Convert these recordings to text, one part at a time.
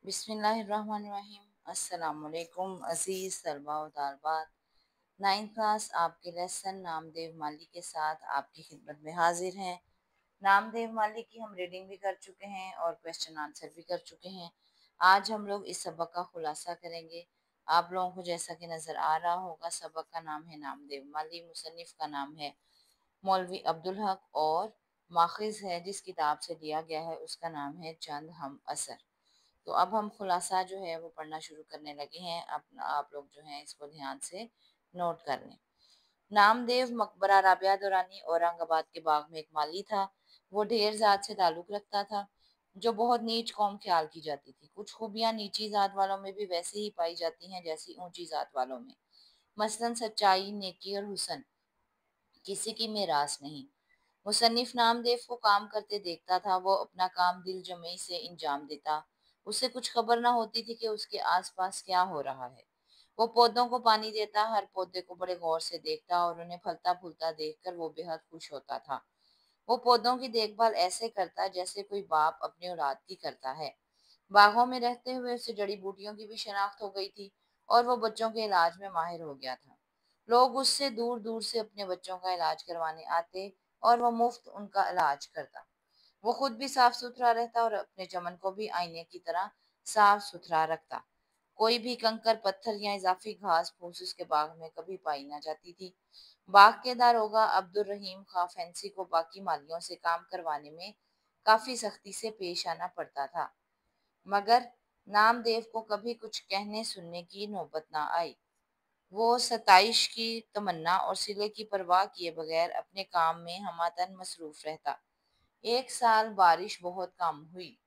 बिस्मिल्लाहिर्रहमानिर्रहीम। अस्सलामुअलैकुम अज़ीज़ तलबा व तालबात। 9th क्लास आपके लेसन नामदेव माली के साथ आपकी खिदमत में हाजिर हैं। नामदेव माली की हम रीडिंग भी कर चुके हैं और क्वेश्चन आंसर भी कर चुके हैं। आज हम लोग इस सबक का खुलासा करेंगे। आप लोगों को जैसा कि नज़र आ रहा होगा, सबक का नाम है नामदेव माली, मुसन्निफ़ का नाम है मौलवी अब्दुल हक और माखिज़ है जिस किताब से लिया गया है उसका नाम है चंद हम असर। तो अब हम खुलासा जो है वो पढ़ना शुरू करने लगे हैं। अब आप लोग जो हैं इसको ध्यान से नोट कर लें। नामदेव मकबरा राबिया दुरानी औरंगाबाद के बाग में एक माली था। वो ढेर जात से ताल्लुक रखता था जो बहुत नीच कौम ख्याल की जाती थी। कुछ खूबियां नीची जात वालों में भी वैसे ही पाई जाती हैं जैसी ऊंची जात वालों में। मसलन सच्चाई, नेकी और हुस्न किसी की मेरास नहीं। मुसन्निफ नामदेव को काम करते देखता था। वो अपना काम दिल जमई से इंजाम देता। उसे कुछ खबर ना होती थी कि उसके आसपास क्या हो रहा है। वो पौधों को पानी देता, हर पौधे को बड़े गौर से देखता और उन्हें फलता फूलता देखकर वो बेहद खुश होता था। वो पौधों की देखभाल ऐसे करता जैसे कोई बाप अपनी औलाद की करता है। बागों में रहते हुए उसे जड़ी बूटियों की भी शनाख्त हो गई थी और वो बच्चों के इलाज में माहिर हो गया था। लोग उससे दूर दूर से अपने बच्चों का इलाज करवाने आते और वो मुफ्त उनका इलाज करता। वो खुद भी साफ सुथरा रहता और अपने चमन को भी आईने की तरह साफ सुथरा रखता। कोई भी कंकर पत्थर या इजाफी घास फूस उसके बाग में कभी पाई ना जाती थी। बाग के दारोगा अब्दुल रहीम खां फैंसी को बाकी मालियों से काम करवाने में काफी सख्ती से पेश आना पड़ता था, मगर नामदेव को कभी कुछ कहने सुनने की नौबत ना आई। वो सताइश की तमन्ना और सिले की परवाह किए बगैर अपने काम में हमातन मसरूफ रहता। एक साल बारिश बहुत कम हुई,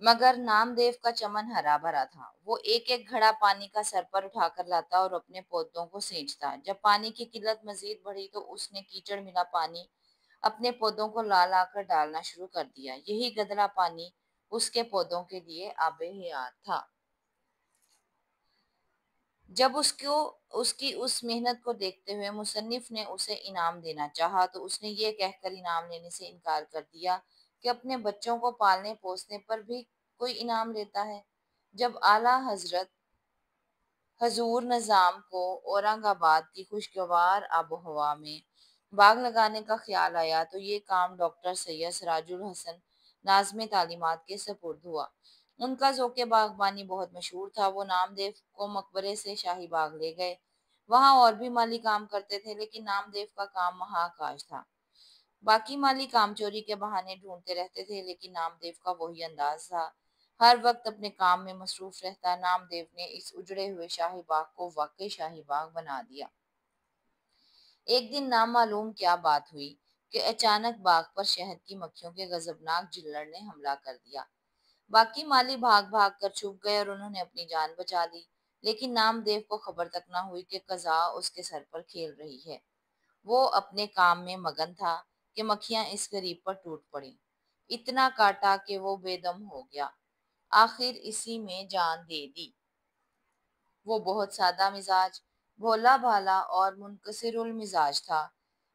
मगर नामदेव का चमन हरा भरा था। वो एक एक घड़ा पानी का सर पर उठाकर लाता और अपने पौधों को सींचता। जब पानी की किल्लत मजीद बढ़ी तो उसने कीचड़ मिला पानी अपने पौधों को ला ला कर डालना शुरू कर दिया। यही गदला पानी उसके पौधों के लिए आबे हयात था। जब उसको उसकी उस मेहनत को देखते हुए मुसन्निफ ने उसे इनाम देना चाहा तो उसने ये कहकर इनाम लेने से इनकार कर दिया कि अपने बच्चों को पालने पोसने पर भी कोई इनाम लेता है। जब आला हजरत हजूर निज़ाम को औरंगाबाद की खुशगवार आबोहवा में बाग लगाने का ख्याल आया तो ये काम डॉक्टर सैयद सराजुल हसन नाज़्म तालीमात के सपुर्द हुआ। उनका ज़ोक़े बागबानी बहुत मशहूर था। वो नामदेव को मकबरे से शाही बाग ले गए। वहाँ और भी माली काम करते थे लेकिन नामदेव का काम महाकाश था। बाकी माली कामचोरी के बहाने ढूंढते रहते थे लेकिन नामदेव का वही अंदाज था, हर वक्त अपने काम में मसरूफ रहता। नामदेव ने इस उजड़े हुए शाही बाग को वाकई शाही बाग बना दिया। एक दिन नामालूम क्या बात हुई कि अचानक बाग पर शहद की मक्खियों के गजबनाक जिल्लड़ ने हमला कर दिया। बाकी माली भाग भाग कर छुप गए और उन्होंने अपनी जान बचा ली, लेकिन नामदेव को खबर तक ना हुई कि कज़ा उसके सर पर खेल रही है। वो अपने काम में मगन था कि मक्खियां इस गरीब पर टूट पड़ी। इतना काटा कि वो बेदम हो गया। आखिर इसी में जान दे दी। वो बहुत सादा मिजाज, भोला भाला और मुनकसिरुल मिजाज था।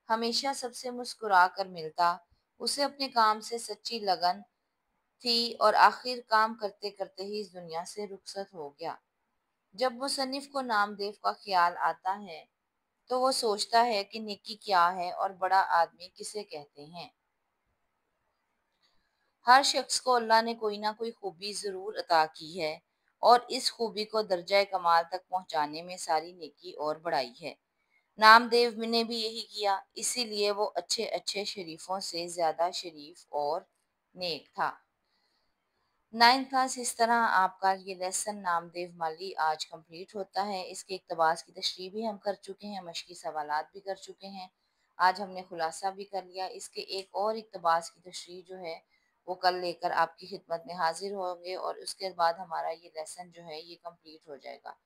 हमेशा सबसे मुस्कुरा कर मिलता। उसे अपने काम से सच्ची लगन थी और आखिर काम करते करते ही इस दुनिया से रुखसत हो गया। जब मुसन्निफ को नामदेव का ख्याल आता है तो वो सोचता है कि नेकी क्या है और बड़ा आदमी किसे कहते हैं। हर शख्स को अल्लाह ने कोई ना कोई खूबी जरूर अता की है और इस खूबी को दर्जा कमाल तक पहुंचाने में सारी नेकी और बढ़ाई है। नामदेव ने भी यही किया, इसीलिए वो अच्छे अच्छे शरीफों से ज्यादा शरीफ और नेक था। 9th क्लास इस तरह आपका ये लेसन नामदेव माली आज कंप्लीट होता है। इसके इक़्तिबास की तशरीह भी हम कर चुके हैं, मशक़ी सवालात भी कर चुके हैं। आज हमने खुलासा भी कर लिया। इसके एक और इक़्तिबास की तशरीह जो है वो कल लेकर आपकी खिदमत में हाजिर होंगे और उसके बाद हमारा ये लेसन जो है ये कंप्लीट हो जाएगा।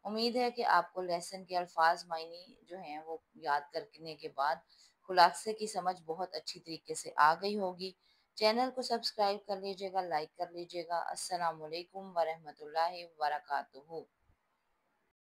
उम्मीद है कि आपको लेसन के अल्फाज मायने जो हैं वो याद करने के बाद खुलासे की समझ बहुत अच्छी तरीके से आ गई होगी। चैनल को सब्सक्राइब कर लीजिएगा, लाइक कर लीजिएगा। अस्सलाम वालेकुम वरहमतुल्लाहि वबरकातुहू।